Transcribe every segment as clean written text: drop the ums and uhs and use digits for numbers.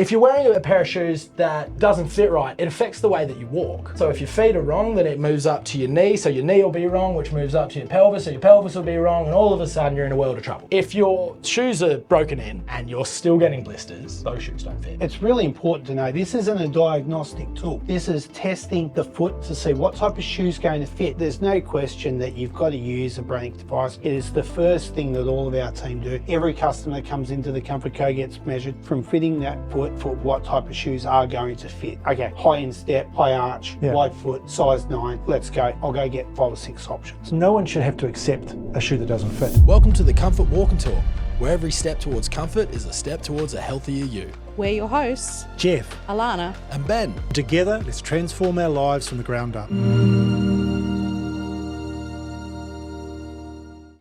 If you're wearing a pair of shoes that doesn't fit right, it affects the way that you walk. So if your feet are wrong, then it moves up to your knee, so your knee will be wrong, which moves up to your pelvis, so your pelvis will be wrong, and all of a sudden you're in a world of trouble. If your shoes are broken in and you're still getting blisters, those shoes don't fit. It's really important to know this isn't a diagnostic tool. This is testing the foot to see what type of shoe is going to fit. There's no question that you've got to use a Braink device. It is the first thing that all of our team do. Every customer that comes into the Comfort Co gets measured from fitting that foot for what type of shoes are going to fit. Okay, high instep, high arch, wide foot, size 9, let's go. I'll go get 5 or 6 options. No one should have to accept a shoe that doesn't fit. Welcome to the Comfort Walk and Talk, where every step towards comfort is a step towards a healthier you. We're your hosts, Jeff Allanah and Ben. Together, let's transform our lives from the ground up.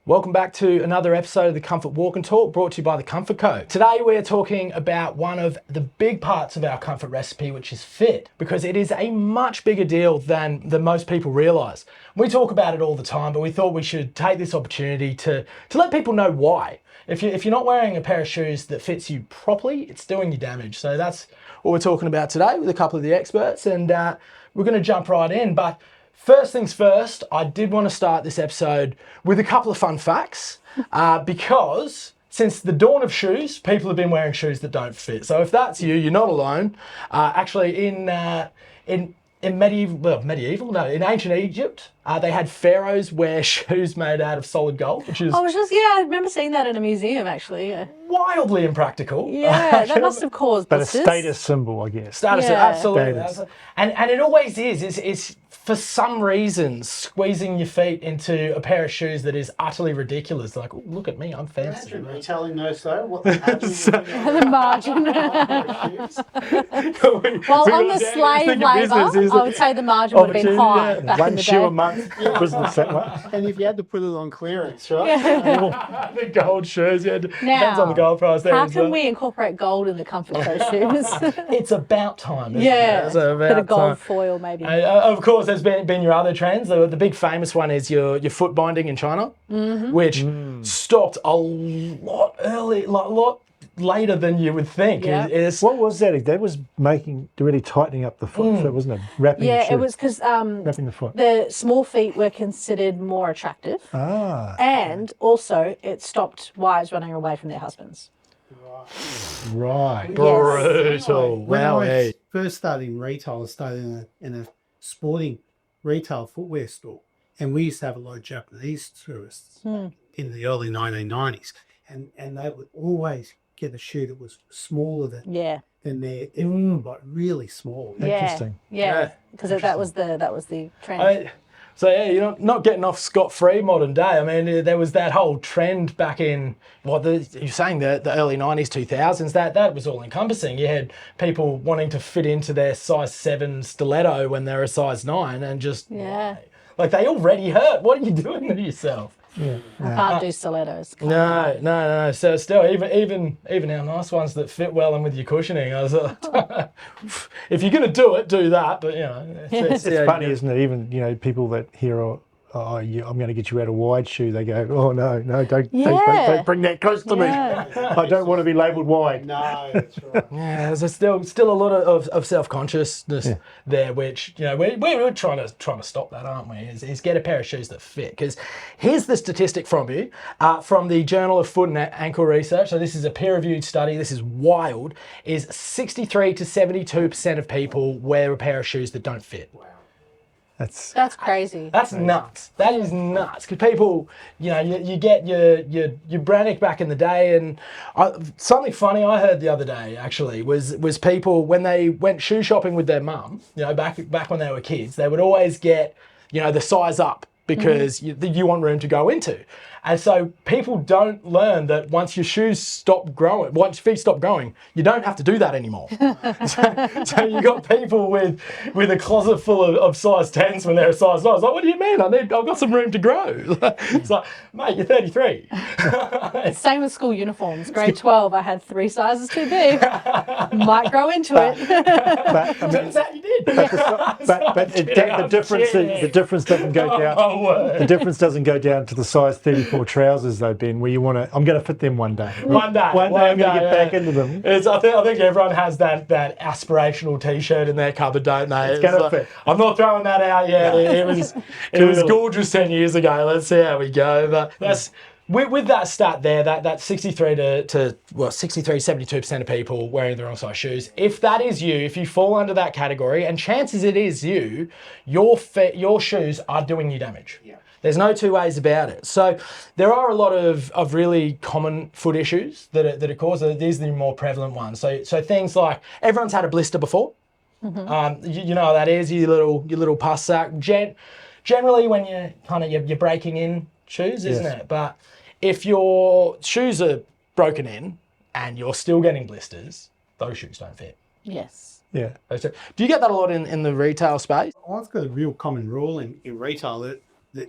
Welcome back to another episode of the Comfort Walk and Talk, brought to you by the Comfort Co. Today we're talking about one of the big parts of our comfort recipe, which is fit, because it is a much bigger deal than most people realise. We talk about it all the time, but we thought we should take this opportunity to let people know why. If you're not wearing a pair of shoes that fits you properly, it's doing you damage. So that's what we're talking about today with a couple of the experts, and we're going to jump right in. But first things first, I did want to start this episode with a couple of fun facts because since the dawn of shoes, people have been wearing shoes that don't fit. So if that's you, you're not alone. Actually, in ancient Egypt, they had pharaohs wear shoes made out of solid gold, which is I remember seeing that in a museum actually. wildly impractical. Yeah, that must have caused But a blisters. status symbol, I guess. Status, Yeah. absolutely. Status. And it always is. It's for some reason squeezing your feet into a pair of shoes that is utterly ridiculous. Like, oh, look at me, I'm fancy. Imagine retelling those though. What the The margin. Well, on the slave labour, I would say the margin would have been high back in One the shoe day. a month business that way. And if you had to put it on clearance, right? The gold shoes, yeah. Depends Now, on the gold price there. How as can well. we incorporate gold in the Comfort Co shoes? It's about time, isn't Yeah, it? It's about bit of gold time. foil maybe. Of course, there's been your other trends. The big famous one is your foot binding in China, which stopped a lot early, a lot later than you would think. Yeah. What was that? That was really tightening up the foot, so wasn't it? Wrapping the Yeah, shoe. it was because Wrapping the foot. the small feet were considered more attractive, and also it stopped wives running away from their husbands. Right. Brutal. When Wow. I first started in retail, I started in a sporting retail footwear store, and we used to have a lot of Japanese tourists in the early 1990s, and they would always get a shoe that was smaller than Yeah, their, but really small. Interesting. Yeah, because that was the trend. So yeah, you're not getting off scot-free modern day. I mean, there was that whole trend back in you're saying the early 90s, 2000s. That was all encompassing. You had people wanting to fit into their size 7 stiletto when they're a size 9, and just like they already hurt. What are you doing to yourself? I can't do stilettos. No. So still, even our nice ones that fit well and with your cushioning, I was if you're going to do it, do that. But It's funny, isn't it? Even people that hear, I'm going to get you out a wide shoe. They go, oh no, don't bring that close to me. I don't want to be labelled wide. No, that's right. Yeah, there's still a lot of self-consciousness there, which we're trying to stop that, aren't we? Is get a pair of shoes that fit. Because here's the statistic from the Journal of Foot and Ankle Research. So this is a peer-reviewed study. This is wild. Is 63 to 72% of people wear a pair of shoes that don't fit. Wow. That's crazy. That's nuts. That is nuts. Because people, you get your Braink back in the day, and something funny I heard the other day actually was people when they went shoe shopping with their mum, back when they were kids, they would always get the size up because you want room to go into. And so people don't learn that once your feet stop growing, you don't have to do that anymore. so you got people with a closet full of size 10s when they're a size 9. It's like, what do you mean? I've got some room to grow. It's like, mate, you're 33. Same with school uniforms. Grade 12, I had 3 sizes too big. Might grow into it. But Turns out you did. the difference doesn't go down. The difference doesn't go down to the size 34 trousers though, Ben. Where you want to, I'm going to fit them one day. One day I'm going to get back into them. I think everyone has that aspirational T-shirt in their cupboard, don't they? It's going to fit. I'm not throwing that out yet. It was gorgeous 10 years ago. Let's see how we go. But that's. With that stat there, that 63 72% of people wearing the wrong size shoes. If that is you, if you fall under that category, and chances it is you, your shoes are doing you damage. Yeah. There's no two ways about it. So there are a lot of really common foot issues that are caused. These are the more prevalent ones. So things like, everyone's had a blister before. Mm-hmm. You know what that is, your little pus sac. Generally when you're breaking in shoes, isn't it? But if your shoes are broken in and you're still getting blisters, those shoes don't fit. Yes. Yeah. Do you get that a lot in the retail space? I've got a real common rule in retail that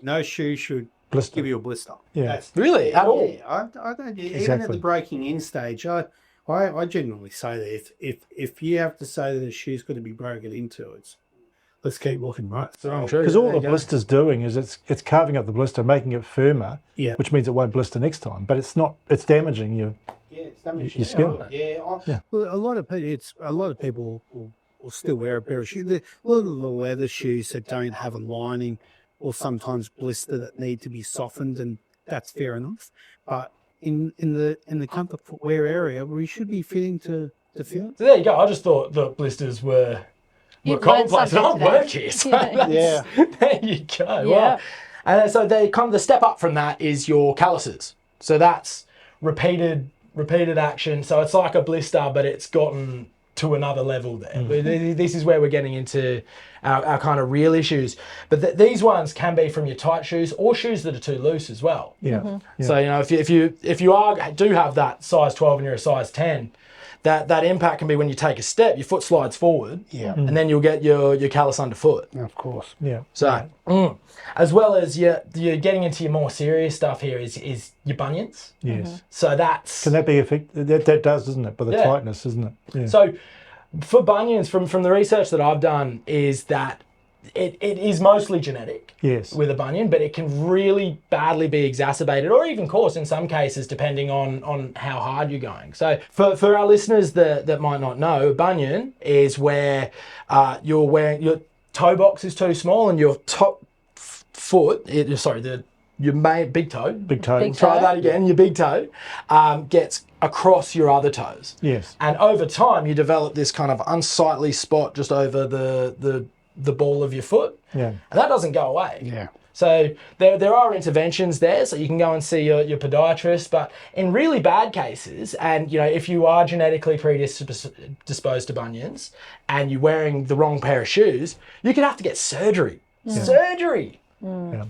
no shoe should give you a blister. Yeah. Really? At all? Yeah, I don't. Even at the breaking in stage, I genuinely say that if you have to say that a shoe's got to be broken into, let's keep looking, right? Because all the blister's doing is it's carving up the blister, making it firmer, which means it won't blister next time. But it's not. It's damaging your skin. Well, a lot of people will still wear a pair of shoes. A lot of the leather shoes that don't have a lining or sometimes blister that need to be softened, and that's fair enough. But in the comfort footwear area, we should be fitting to fit. So there you go. I just thought the blisters were commonplace. I work here, so there you go. Yeah. And so the step up from that is your calluses. So that's repeated action. So it's like a blister, but it's gotten to another level there. This is where we're getting into our kind of real issues. But these ones can be from your tight shoes or shoes that are too loose as well. Yeah. Mm-hmm. Yeah. So if you do have that size 12 and you're a size 10, that impact can be when you take a step, your foot slides forward, and then you'll get your callus underfoot. Of course. Yeah. So, as well as you're getting into your more serious stuff here is your bunions. Yes. So that's... Can that be affected? That does, doesn't it? By the tightness, isn't it? Yeah. So for bunions, from the research that I've done, is that it is mostly genetic with a bunion, but it can really badly be exacerbated or even caused in some cases depending on how hard you're going. So for our listeners that might not know, a bunion is where you're wearing, your toe box is too small and your top foot, your big toe. Try that again. Your big toe gets across your other toes. Yes. And over time, you develop this kind of unsightly spot just over the ball of your foot. Yeah. And that doesn't go away. Yeah. So there are interventions there, so you can go and see your podiatrist. But in really bad cases, and if you are genetically predisposed to bunions and you're wearing the wrong pair of shoes, you could have to get surgery. Yeah. Surgery. Yeah.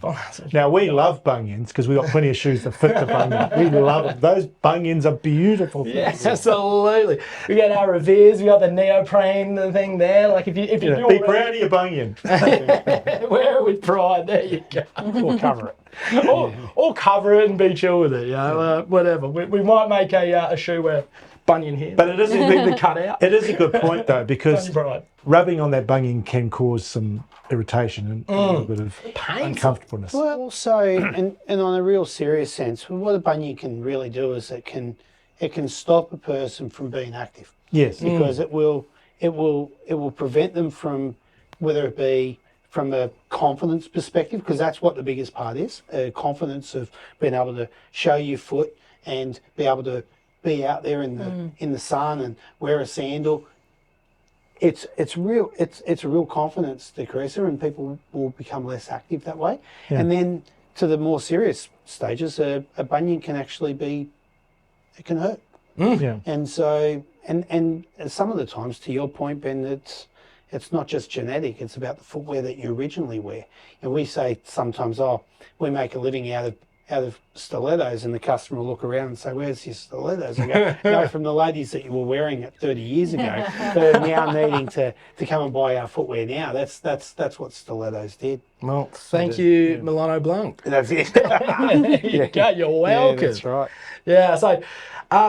Now we love bunions because we've got plenty of shoes that fit the bunion. We love them. Those bunions are beautiful. Yes, absolutely. We got our Reveres, we got the neoprene thing there. Like if you be proud of your bunion. Wear it with pride. There you go. Or cover it. Or cover it and be chill with it. Whatever. We might make a shoe where bunion here. But it is the cut out. It is a good point though, because rubbing on that bunion can cause some irritation and a little bit of uncomfortableness. Well, also, and on a real serious sense, what a bunion can really do is it can stop a person from being active. Yes. Because it will prevent them from, whether it be from a confidence perspective, because that's what the biggest part is, confidence of being able to show your foot and be able to be out there in the sun and wear a sandal. It's a real confidence decreaser, and people will become less active that way. Yeah. And then to the more serious stages, a bunion can actually it can hurt. Yeah. And so and some of the times, to your point, Ben, it's not just genetic, it's about the footwear that you originally wear. And we say sometimes, we make a living out of stilettos, and the customer will look around and say, "Where's your stilettos?" I go, "No, from the ladies that you were wearing it 30 years ago, that are now needing to come and buy our footwear now." That's what stilettos did. Well, thank you, Milano Blanc. That's it. There you go. You're welcome. Yeah, that's right. Yeah.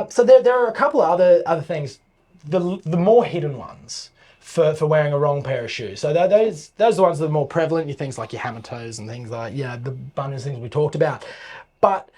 So there are a couple of other things. The more hidden ones. for wearing a wrong pair of shoes. So those are the ones that are more prevalent. Your things like your hammer toes and things like, the bunions, things we talked about. But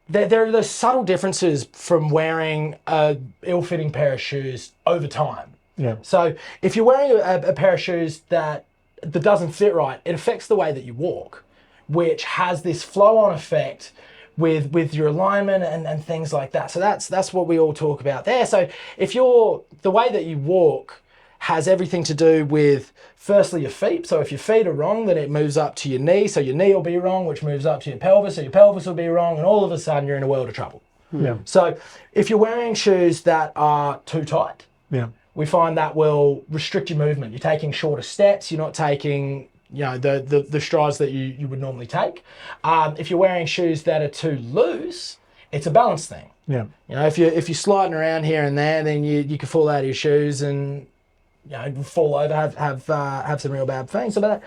there are those subtle differences from wearing a ill-fitting pair of shoes over time. Yeah. So if you're wearing a pair of shoes that doesn't fit right, it affects the way that you walk, which has this flow-on effect with your alignment and things like that. So that's what we all talk about there. So if the way that you walk has everything to do with, firstly, your feet. So if your feet are wrong, then it moves up to your knee. So your knee will be wrong, which moves up to your pelvis. So your pelvis will be wrong, and all of a sudden you're in a world of trouble. Yeah. So if you're wearing shoes that are too tight, we find that will restrict your movement. You're taking shorter steps. You're not taking, the strides that you would normally take. If you're wearing shoes that are too loose, it's a balance thing. Yeah. If you're sliding around here and there, then you can fall out of your shoes and fall over, have some real bad things. So that,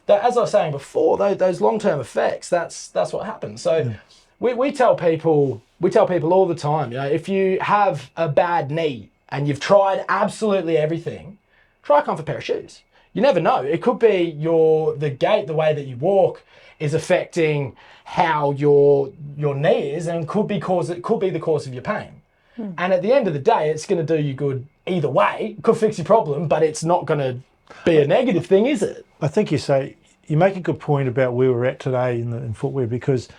as I was saying before, those long-term effects, that's what happens. So we tell people all the time, if you have a bad knee and you've tried absolutely everything, try a comfort pair of shoes. You never know. It could be the gait, the way that you walk is affecting how your knee is, and could be the cause of your pain. And at the end of the day, it's going to do you good either way. It could fix your problem, but it's not going to be a negative thing, is it? I think you make a good point about where we're at today in footwear, because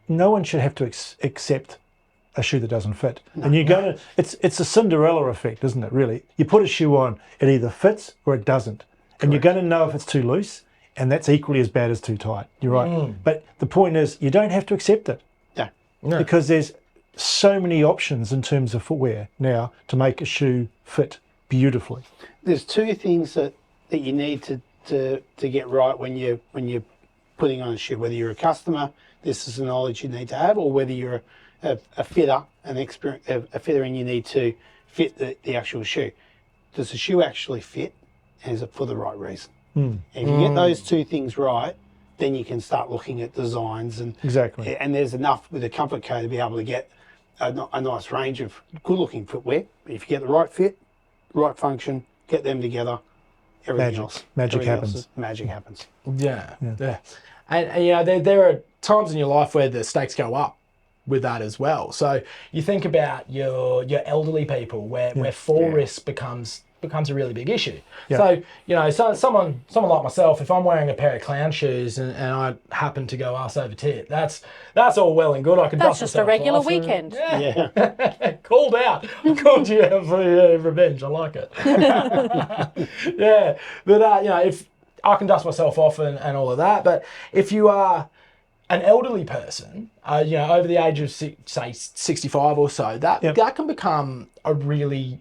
no one should have to accept a shoe that doesn't fit. And it's a Cinderella effect, isn't it, really? You put a shoe on, it either fits or it doesn't. Correct. And you're going to know if it's too loose, and that's equally as bad as too tight. You're right. But the point is, you don't have to accept it. No. Because there's so many options in terms of footwear now to make a shoe fit beautifully. There's two things that you need to get right when you're putting on a shoe. Whether you're a customer, this is the knowledge you need to have, or whether you're a fitter, a fitter, and you need to fit the actual shoe. Does the shoe actually fit, and is it for the right reason? If you get those two things right, then you can start looking at designs and exactly. And there's enough with a comfort code to be able to get a nice range of good-looking footwear. If you get the right fit, right function, get them together, Magic happens. Yeah. And there are times in your life where the stakes go up with that as well. So you think about your elderly people where fall risk becomes a really big issue. So someone like myself, if I'm wearing a pair of clown shoes and I happen to go arse over tit, that's all well and good. I can that's just a regular weekend. Called out. Called you out for your revenge. I like it. But if I can dust myself off and all of that, but if you are an elderly person, over the age of say 65 or so, that can become a really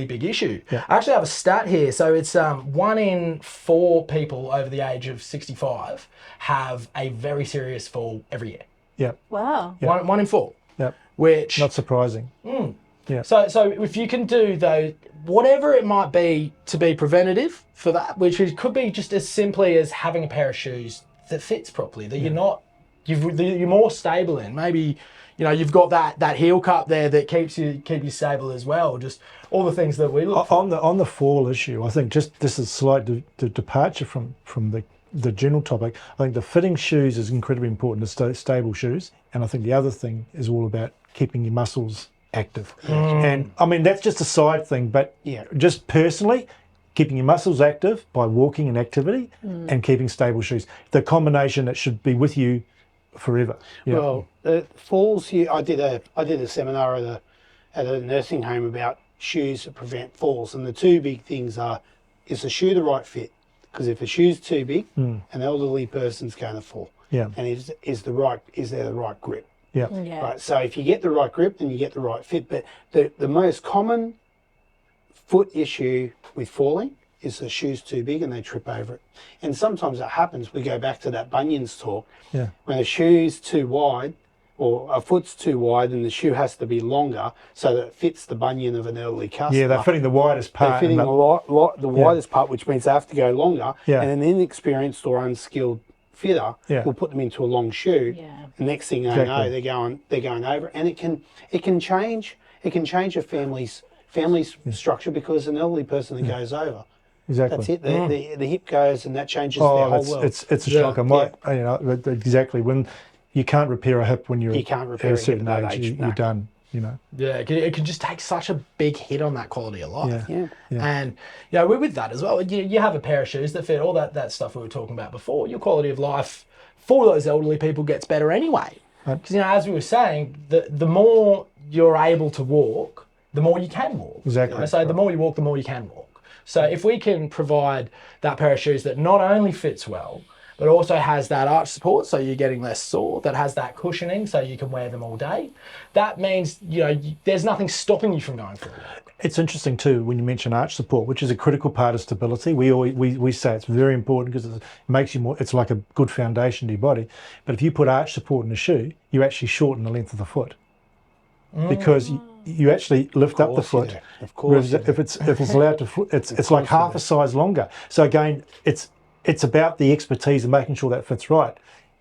big issue. I actually have a stat here. So it's 1 in 4 people over the age of 65 have a very serious fall every year. Yep. Wow. Yep. 1 in 4. Yep. Which not surprising. Yeah. So if you can do those, whatever it might be to be preventative for that, which could be just as simply as having a pair of shoes that fits properly, that you're more stable in. Maybe you've got that heel cup there that keep you stable as well. Just all the things that we look for. On the fall issue, I think just this is slight departure from the general topic. I think the fitting shoes is incredibly important to stable shoes, and I think the other thing is all about keeping your muscles active. And I mean that's just a side thing, but just personally, keeping your muscles active by walking and activity, and keeping stable shoes. The combination that should be with you forever. Well, falls here. I did a seminar at a nursing home about shoes that prevent falls, and the two big things are: is the shoe the right fit? Because if a shoe's too big, an elderly person's going to fall. And is there the right grip? Right. So if you get the right grip, then you get the right fit. But the most common foot issue with falling is the shoe's too big and they trip over it. And sometimes it happens. We go back to that Bunions talk. When a shoe's too wide, or a foot's too wide, and the shoe has to be longer so that it fits the bunion of an elderly customer. Yeah, they're fitting the widest part. They're fitting the widest part, which means they have to go longer. And an inexperienced or unskilled fitter will put them into a long shoe. The next thing they know, they're going over, and it can change a family's family structure because an elderly person that goes over. Exactly. That's it. The hip goes and that changes their whole world. It's a shocker. You know, exactly. When you can't repair a hip when you're at a certain age, you're done. You know. Yeah, it can just take such a big hit on that quality of life. Yeah. And you know, with that as well, you have a pair of shoes that fit, all that stuff we were talking about before. Your quality of life for those elderly people gets better anyway. Because you know, as we were saying, the more you're able to walk, the more you can walk. Exactly. You know? So the more you walk, the more you can walk. So if we can provide that pair of shoes that not only fits well, but also has that arch support, so you're getting less sore, that has that cushioning, so you can wear them all day, that means, you know, there's nothing stopping you from going for a walk. It's interesting too when you mention arch support, which is a critical part of stability. We say it's very important because it makes you more. It's like a good foundation to your body. But if you put arch support in a shoe, you actually shorten the length of the foot because you actually lift up the foot. Of course. If it's allowed to, it's like half a size longer. So again, it's about the expertise and making sure that fits right.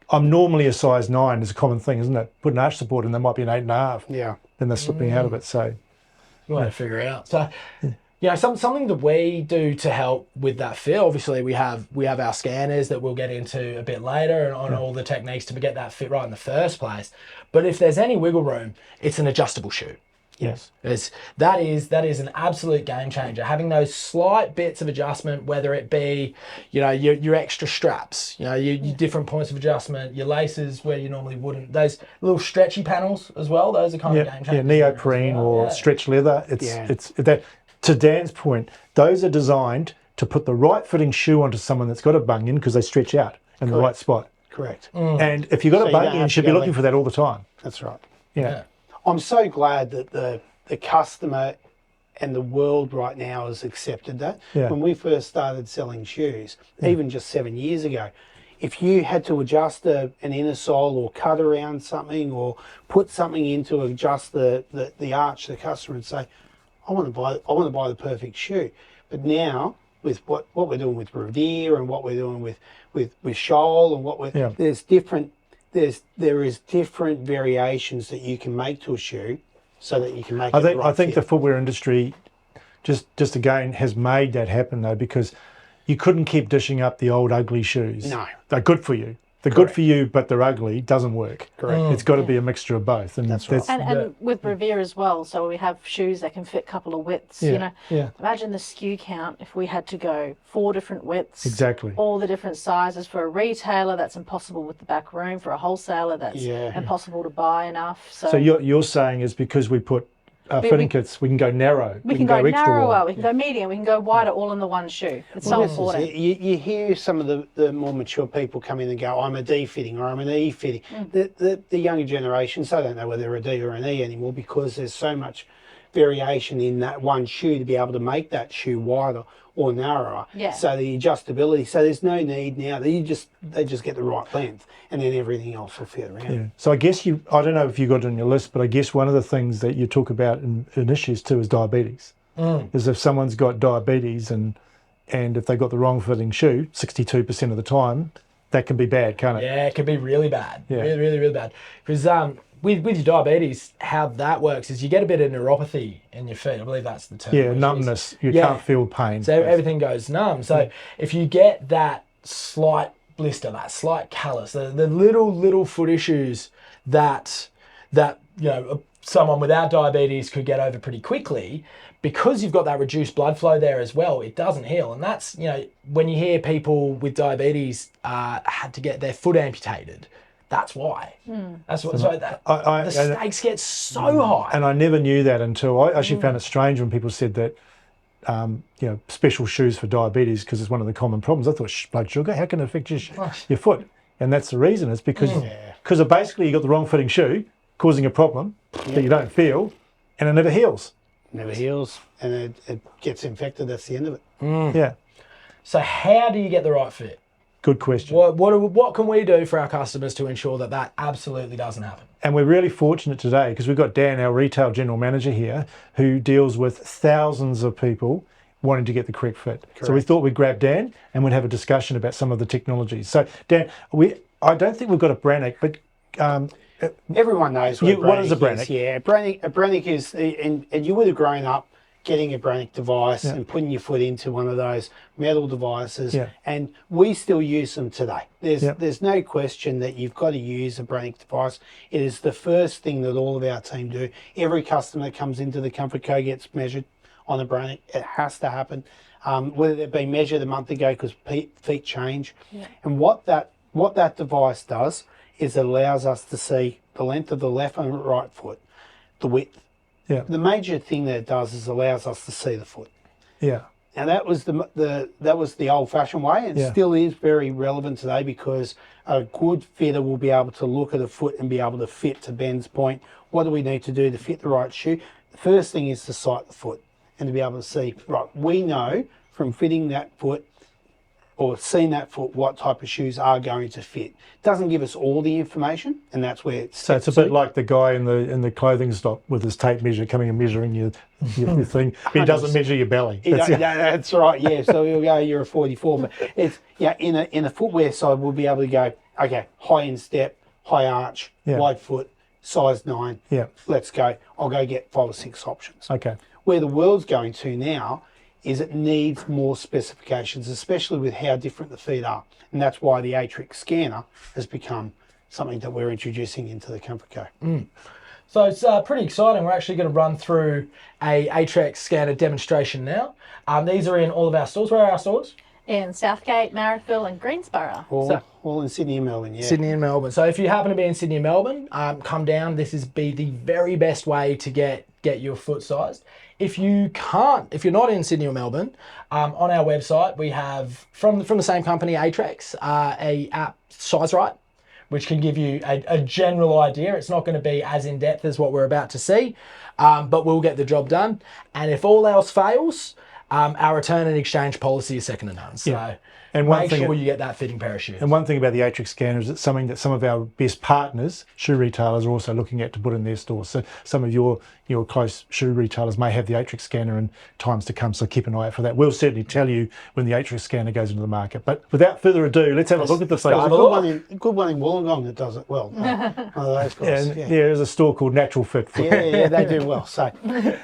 I'm normally a size 9 is a common thing, isn't it? Put an arch support in, there might be an 8.5. Yeah. Then they're slipping out of it. So we'll have to figure it out. So, you know, something that we do to help with that fit. Obviously, we have our scanners that we'll get into a bit later, and on all the techniques to get that fit right in the first place. But if there's any wiggle room, it's an adjustable shoe. yes. That is an absolute game changer. Having those slight bits of adjustment, whether it be, you know, your extra straps, you know, your different points of adjustment, your laces where you normally wouldn't, those little stretchy panels as well. Those are kind of game changers. Yeah, neoprene or stretch leather. It's that. To Dan's point, those are designed to put the right fitting shoe onto someone that's got a bunion because they stretch out in the right spot. Correct. And if you've got a bunion, you should be looking for that all the time. That's right. Yeah. I'm so glad that the customer and the world right now has accepted that. Yeah. When we first started selling shoes, even just 7 years ago, if you had to adjust an inner sole or cut around something or put something in to adjust the arch, the customer would say, I want to buy the perfect shoe. But now with what we're doing with Revere and what we're doing with Shoal and what we're there is different variations that you can make to a shoe so that you can make I think the footwear industry just again has made that happen though, because you couldn't keep dishing up the old ugly shoes. No. They're good for you. They're good for you, but they're ugly. Doesn't work. Correct. It's got to be a mixture of both. And That's right. And with Revere as well, so we have shoes that can fit a couple of widths. Yeah, You know, yeah. imagine the SKU count if we had to go 4 different widths. Exactly. All the different sizes. For a retailer, that's impossible with the back room. For a wholesaler, that's impossible to buy enough. So you're saying is because we put fitting kits, we can go narrow. We can go extra narrower, wide. we can go medium, we can go wider, all in the one shoe. It's so important. You hear some of the more mature people come in and go, I'm a D fitting or I'm an E fitting. The younger generations, they don't know whether they're a D or an E anymore because there's so much variation in that one shoe to be able to make that shoe wider or narrower. Yeah. So the adjustability, so there's no need now. They just get the right length and then everything else will fit around. Yeah. So I guess I don't know if you got it on your list, but I guess one of the things that you talk about in issues too is diabetes. Is if someone's got diabetes and if they've got the wrong fitting shoe, 62% of the time, that can be bad, can't it? Yeah, it can be really bad. Yeah. Really, really, really bad. Because with your diabetes, how that works is you get a bit of neuropathy in your feet. I believe that's the term. Yeah, numbness. You can't feel pain. So everything goes numb. So if you get that slight blister, that slight callus, the little foot issues that you know someone without diabetes could get over pretty quickly, because you've got that reduced blood flow there as well, it doesn't heal. And that's, you know, when you hear people with diabetes had to get their foot amputated, that's why. That's what. So the stakes get so high. And I never knew that until I actually found it strange when people said that, you know, special shoes for diabetes because it's one of the common problems. I thought blood sugar, how can it affect your foot? And that's the reason. It's because basically you got the wrong fitting shoe causing a problem that you don't feel, and it never heals. Never heals, and it gets infected. That's the end of it. Yeah. So how do you get the right fit? Good question. What can we do for our customers to ensure that absolutely doesn't happen? And we're really fortunate today because we've got Dan, our retail general manager here, who deals with thousands of people wanting to get the correct fit. Correct. So we thought we'd grab Dan and we'd have a discussion about some of the technologies. So Dan, I don't think we've got a Braink, but everyone knows what is a Braink? Yeah, a Braink is, and you would have grown up getting a Braink device and putting your foot into one of those metal devices, and we still use them today. There's no question that you've got to use a Braink device. It is the first thing that all of our team do. Every customer that comes into the Comfort Co gets measured on a Braink. It has to happen. Whether they've been measured a month ago because feet change. And what that device does is it allows us to see the length of the left and right foot, the width. The major thing that it does is allows us to see the foot. Now that was the old-fashioned way, and still is very relevant today, because a good fitter will be able to look at a foot and be able to fit, to Ben's point. What do we need to do to fit the right shoe? The first thing is to sight the foot and to be able to see, right, we know from fitting that foot or seeing that foot what type of shoes are going to fit. It doesn't give us all the information, and that's where it's... So it's a bit like the guy in the clothing stock with his tape measure coming and measuring your thing, but he doesn't measure your belly. That's right, yeah. So we'll go, you're a 44, but it's, in a footwear side, we'll be able to go, okay, high instep, high arch, wide foot, size 9. Let's go. I'll go get 5 or 6 options. Okay. Where the world's going to now is it needs more specifications, especially with how different the feet are. And that's why the Atrix scanner has become something that we're introducing into the Comfort Co. So it's pretty exciting. We're actually going to run through a Atrix scanner demonstration now. These are in all of our stores. Where are our stores? In Southgate, Marrickville and Greensborough. All in Sydney and Melbourne, Sydney and Melbourne. So if you happen to be in Sydney and Melbourne, come down. This is the very best way to get your foot sized. If you're not in Sydney or Melbourne, on our website we have, from the same company, Atrix, a app, Size Right, which can give you a general idea. It's not going to be as in-depth as what we're about to see, but we'll get the job done. And if all else fails, our return and exchange policy is second to none. So and make sure you get that fitting pair of shoes. And one thing about the Atrix scanner is it's something that some of our best partners, shoe retailers, are also looking at to put in their stores. So some of your close shoe retailers may have the Atrix scanner in times to come, so keep an eye out for that. We'll certainly tell you when the Atrix scanner goes into the market. But without further ado, let's have a look at the thing. There's a good one in Wollongong that does it well. One of those guys. There's a store called Natural Fit. Yeah, they do well. So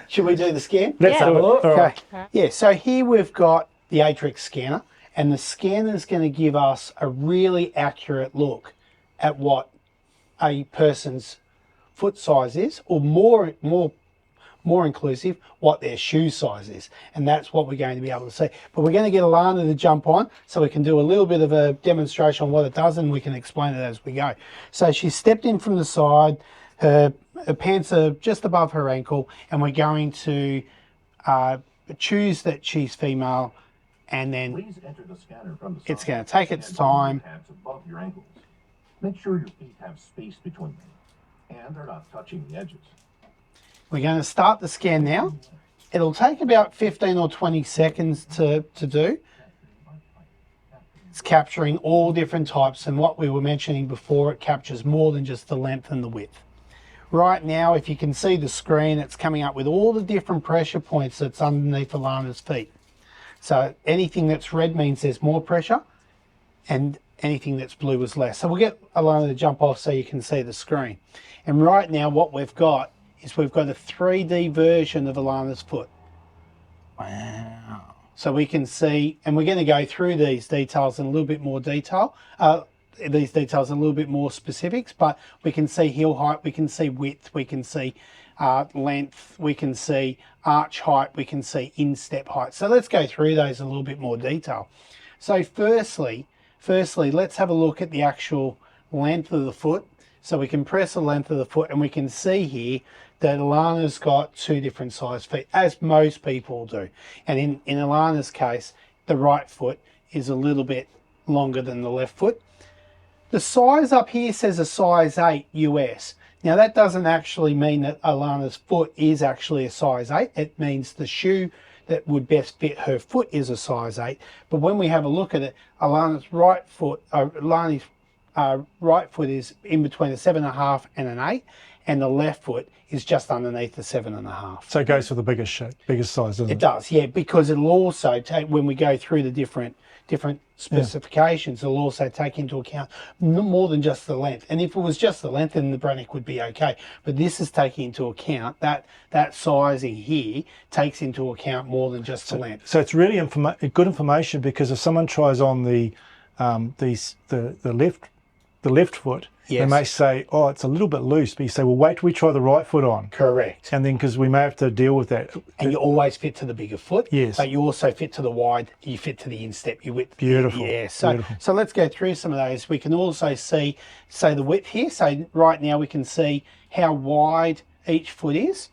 should we do the scan? Let's have a look. Okay. Yeah, so here we've got the Atrix scanner, and the scanner is going to give us a really accurate look at what a person's foot size is, or more inclusive, what their shoe size is. And that's what we're going to be able to see. But we're going to get Allanah to jump on so we can do a little bit of a demonstration on what it does, and we can explain it as we go. So she's stepped in from the side, her pants are just above her ankle, and we're going to choose that she's female, and then Please enter the scanner from the side. It's going to take its time. Tabs above your ankles. Make sure your feet have space between them and they're not touching the edges. We're going to start the scan now. It'll take about 15 or 20 seconds to do. It's capturing all different types, and what we were mentioning before, it captures more than just the length and the width. Right now, if you can see the screen, it's coming up with all the different pressure points that's underneath Allanah's feet. So anything that's red means there's more pressure, and anything that's blue is less. So we'll get Allanah to jump off so you can see the screen. And right now what we've got is we've got a 3D version of Allanah's foot. Wow. So we can see, and we're going to go through these details in a little bit more detail, these details in a little bit more specifics, but we can see heel height, we can see width, we can see length, we can see arch height, we can see instep height. So let's go through those in a little bit more detail. So firstly, let's have a look at the actual length of the foot. So we can press the length of the foot, and we can see here that Allanah's got 2 different size feet, as most people do. And in Allanah's case, the right foot is a little bit longer than the left foot. The size up here says a size 8 US. Now that doesn't actually mean that Allanah's foot is actually a size 8. It means the shoe that would best fit her foot is a size 8. But when we have a look at it, Allanah's right foot is in between a 7.5 and an 8. and the left foot is just underneath the 7.5. So it goes for the biggest shape, biggest size, doesn't it? It does, yeah, because it'll also take, when we go through the different specifications, it'll also take into account more than just the length. And if it was just the length, then the Braink would be okay. But this is taking into account that sizing here takes into account more than just the length. So it's really good information, because if someone tries on the left foot, they may say, oh, it's a little bit loose, but you say, well, wait till we try the right foot on. Correct. And then, because we may have to deal with that. And you always fit to the bigger foot. Yes. But you also fit to the wide, you fit to the instep, you width. Beautiful. Yeah. So, Beautiful. so let's go through some of those. We can also see, say, the width here. So right now we can see how wide each foot is.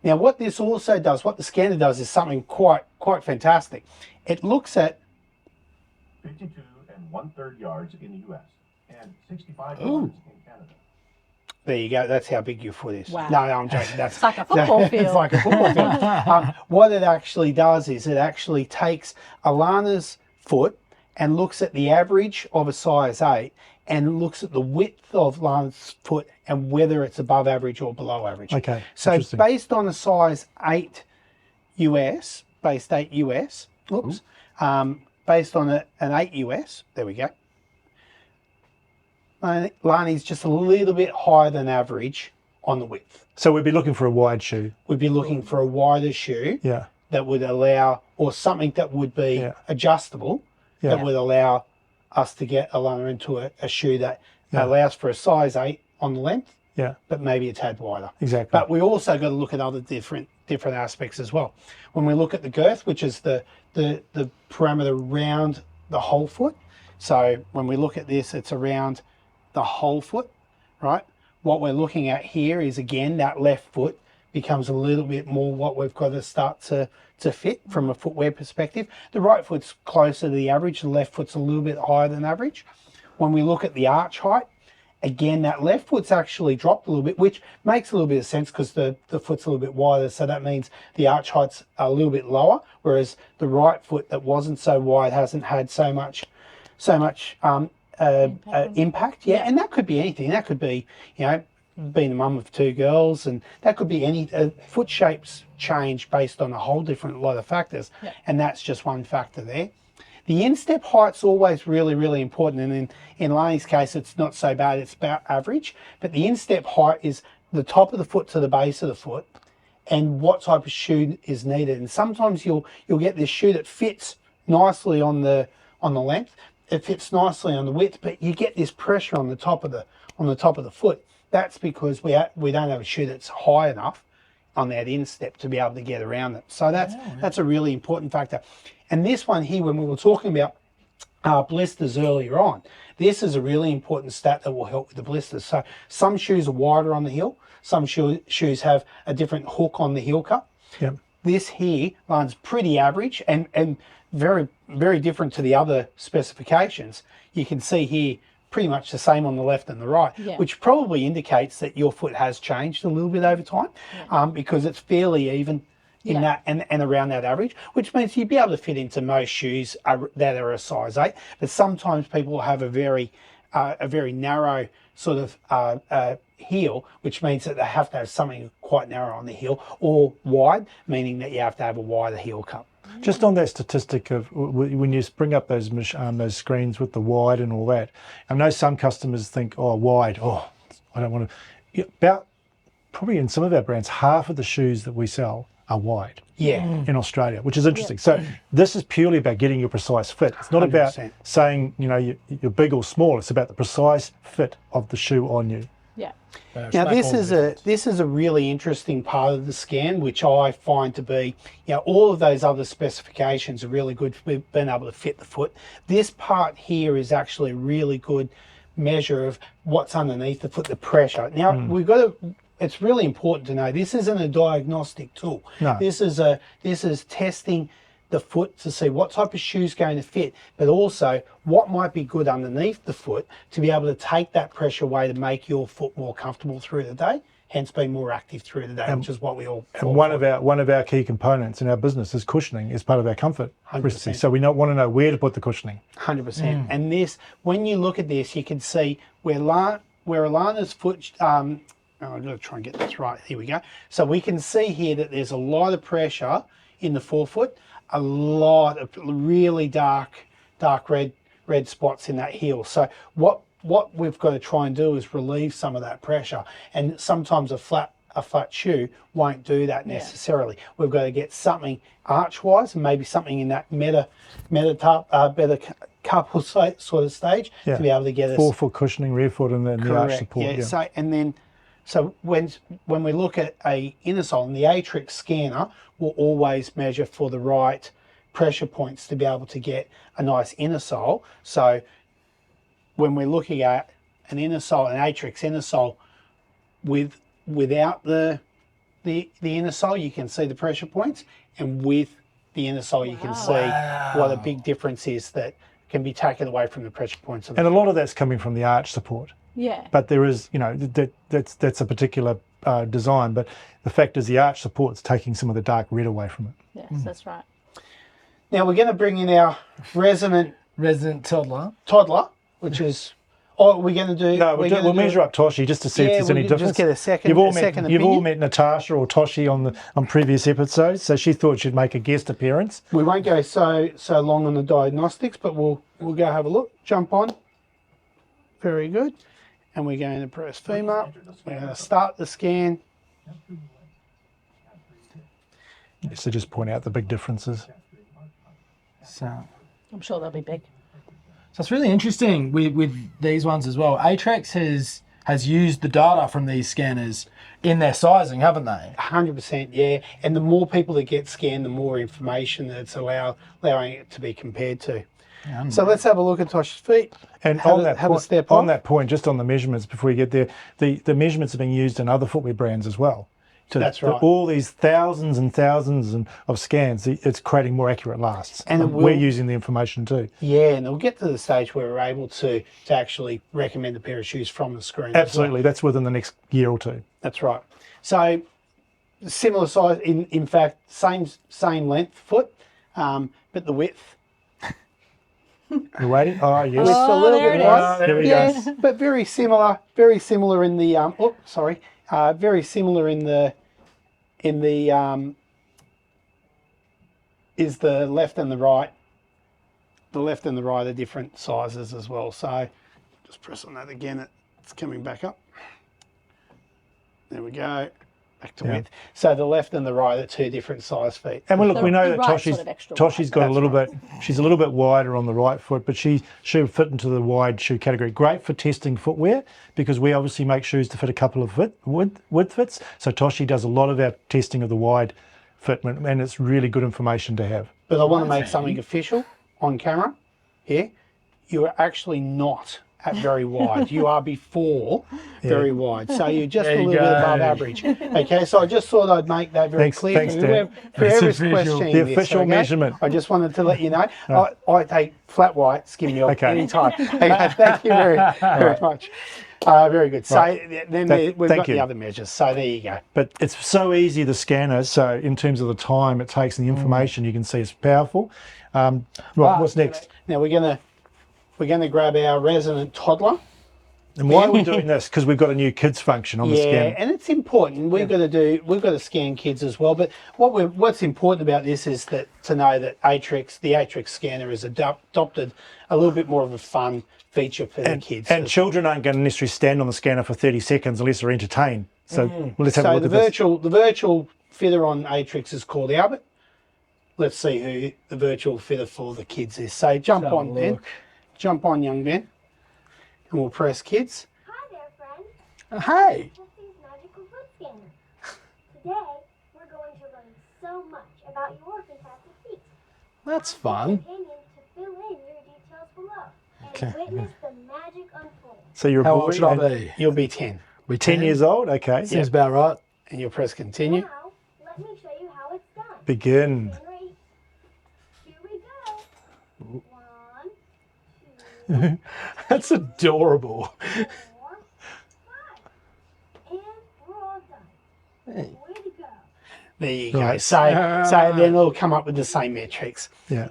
Now what this also does, what the scanner does, is something quite fantastic. It looks at 52 1/3 yards in the U.S. and 65 yards in Canada. There you go. That's how big your foot is. Wow. No, I'm joking. That's It's like a football field. It's like a football field. What it actually does is it actually takes Allanah's foot and looks at the average of a size 8 and looks at the width of Allanah's foot and whether it's above average or below average. Okay. So based on a size 8 US, based 8 US, oops, based on an 8 US, there we go. Allanah's just a little bit higher than average on the width. So we'd be looking for a wide shoe. We'd be looking for a wider shoe that would allow, or something that would be adjustable, that would allow us to get Allanah into a shoe that allows for a size 8 on the length, but maybe a tad wider. Exactly. But we also got to look at other different aspects as well. When we look at the girth, which is the parameter around the whole foot. So when we look at this, it's around the whole foot, right? What we're looking at here is, again, that left foot becomes a little bit more what we've got to start to fit from a footwear perspective. The right foot's closer to the average, the left foot's a little bit higher than average. When we look at the arch height, again, that left foot's actually dropped a little bit, which makes a little bit of sense because the foot's a little bit wider, so that means the arch height's a little bit lower, whereas the right foot that wasn't so wide hasn't had so much impact. And that could be anything. That could be, being a mum of 2 girls, and that could be any foot shapes change based on a whole different lot of factors, and that's just one factor there. The instep height's always really, really important, and in Allanah's case, it's not so bad, it's about average, but the instep height is the top of the foot to the base of the foot, and what type of shoe is needed. And sometimes you'll get this shoe that fits nicely on the length, it fits nicely on the width, but you get this pressure on the top of the foot. That's because we don't have a shoe that's high enough on that instep to be able to get around it. So that's a really important factor. And this one here, when we were talking about blisters earlier on, this is a really important stat that will help with the blisters. So some shoes are wider on the heel, some shoes have a different hook on the heel cup. This here runs pretty average and very, very different to the other specifications. You can see here pretty much the same on the left and the right, which probably indicates that your foot has changed a little bit over time, because it's fairly even in that and around that average, which means you'd be able to fit into most shoes that are a size 8. But sometimes people have a very narrow sort of heel, which means that they have to have something quite narrow on the heel, or wide, meaning that you have to have a wider heel cup. Just on that statistic of when you bring up those screens with the wide and all that, I know some customers think, oh, wide, oh, I don't want to. About probably in some of our brands, half of the shoes that we sell are wide. In Australia, which is interesting. So this is purely about getting your precise fit. It's not 100%. About saying you're big or small. It's about the precise fit of the shoe on you. Now this is a really interesting part of the scan, which I find to be, all of those other specifications are really good for being able to fit the foot. This part here is actually a really good measure of what's underneath the foot, the pressure. Now we've got to. It's really important to know this isn't a diagnostic tool. No. This is testing the foot to see what type of shoe is going to fit, but also what might be good underneath the foot to be able to take that pressure away to make your foot more comfortable through the day, hence being more active through the day, which is what we all. And one of our key components in our business is cushioning as part of our comfort recipe. So we want to know where to put the cushioning. 100%. And this, when you look at this, you can see where Allanah's foot I'm going to try and get this right. Here we go. So we can see here that there's a lot of pressure in the forefoot, a lot of really dark red spots in that heel. So what we've got to try and do is relieve some of that pressure. And sometimes a flat shoe won't do that necessarily. We've got to get something arch-wise, and maybe something in that metacarpal sort of stage to be able to get us forefoot cushioning, rear foot, and then the arch support. So when we look at a inner sole, and the Atrix scanner will always measure for the right pressure points to be able to get a nice inner sole. So when we're looking at an inner sole, an Atrix inner sole, without the inner sole, you can see the pressure points, and with the inner sole, you can see what a big difference is that can be taken away from the pressure points. And a lot of that's coming from the arch support. Yeah. But there is, you know, that's a particular design. But the fact is, the arch support's taking some of the dark red away from it. Yes, that's right. Now we're going to bring in our resident toddler, which is. Oh, we're going to do. No, we'll measure up Toshi just to see if there's any difference. Just get a second. You've all met Natasha or Toshi on previous episodes, so she thought she'd make a guest appearance. We won't go so long on the diagnostics, but we'll go have a look. Jump on. Very good. And we're going to press femur. We're going to start the scan. So just point out the big differences. So I'm sure they'll be big. So it's really interesting with these ones as well. Atrix has used the data from these scanners in their sizing, haven't they? 100%, yeah. And the more people that get scanned, the more information that it's allowing it to be compared to. Yeah, so let's have a look at Tosh's feet. And on that point, just on the measurements before you get there, the measurements are being used in other footwear brands as well. That's right. All these thousands and thousands of scans, it's creating more accurate lasts. And we're using the information too. Yeah, and it'll get to the stage where we're able to actually recommend a pair of shoes from the screen. Absolutely, that's within the next year or two. That's right. So similar size, in fact, same length foot, but the width. You're waiting? Oh, yes. It's a little bit wide. There we go. But very similar in the very similar in the is the left and the right. The left and the right are different sizes as well. So just press on that again. It's coming back up. There we go. Back to width. So the left and the right are two different size feet. And we know that Toshi's got a little bit. She's a little bit wider on the right foot, but she should fit into the wide shoe category. Great for testing footwear because we obviously make shoes to fit a couple of width fits. So Toshi does a lot of our testing of the wide fitment, and it's really good information to have. But I want to make something official on camera here. You are actually not at very wide. You are before very wide. So you're just a little bit above average. Okay, so I just thought I'd make that very clear. Thanks, Dan. Whoever's questioning the official measurement. I just wanted to let you know. I take flat white skim milk anytime. Okay, thank you very much. Very good. So then we've got the other measures. So there you go. But it's so easy, the scanner. So in terms of the time it takes and the information, you can see it's powerful. Right, what's next? Now we're going to grab our resident toddler. And why are we doing this? Because we've got a new kids function on the scan. Yeah, and it's important. We've got to scan kids as well. But what's important about this is to know that the Atrix scanner has adopted a little bit more of a fun feature for the kids. And children aren't going to necessarily stand on the scanner for 30 seconds unless they're entertained. So let's have a look at this. The virtual fitter on Atrix is called Albert. Let's see who the virtual fitter for the kids is. So jump on, Ben. Jump on, young Ben, and we'll press kids. Hi there, friend. Hey. Testing's magical foot scanner. Today, we're going to learn so much about your fantastic feet. That's fun. Opinion to fill in your details below and witness the magic unfold. So you're a How boy. old should I be? You'll be 10. We're 10 years old. Okay. Seems about right. And you'll press continue. Now, let me show you how it's done. Begin. Get ready. Here we go. 1, 2, That's adorable. 4, 5. And we're all done. Hey. Way to go. There you go. Right. So then it'll come up with the same metrics. Yeah.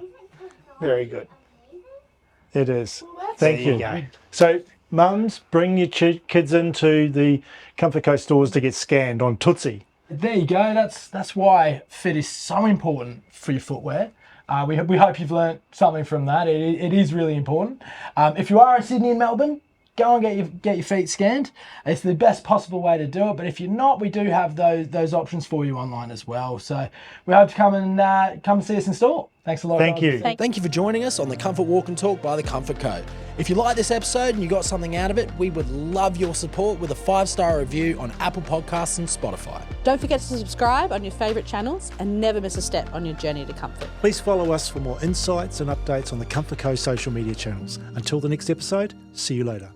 Very good. Amazing. It is. There Thank you you. go. So mums, bring your kids into the Comfort Co stores to get scanned on Tootsie. There you go. That's why fit is so important for your footwear. We hope you've learnt something from that. It is really important. If you are in Sydney and Melbourne, go and get your feet scanned. It's the best possible way to do it. But if you're not, we do have those options for you online as well. So we hope to come and see us in store. Thanks a lot. Thank you. Thank you for joining us on the Comfort Walk and Talk by the Comfort Co. If you like this episode and you got something out of it, we would love your support with a 5-star review on Apple Podcasts and Spotify. Don't forget to subscribe on your favourite channels and never miss a step on your journey to comfort. Please follow us for more insights and updates on the Comfort Co social media channels. Until the next episode, see you later.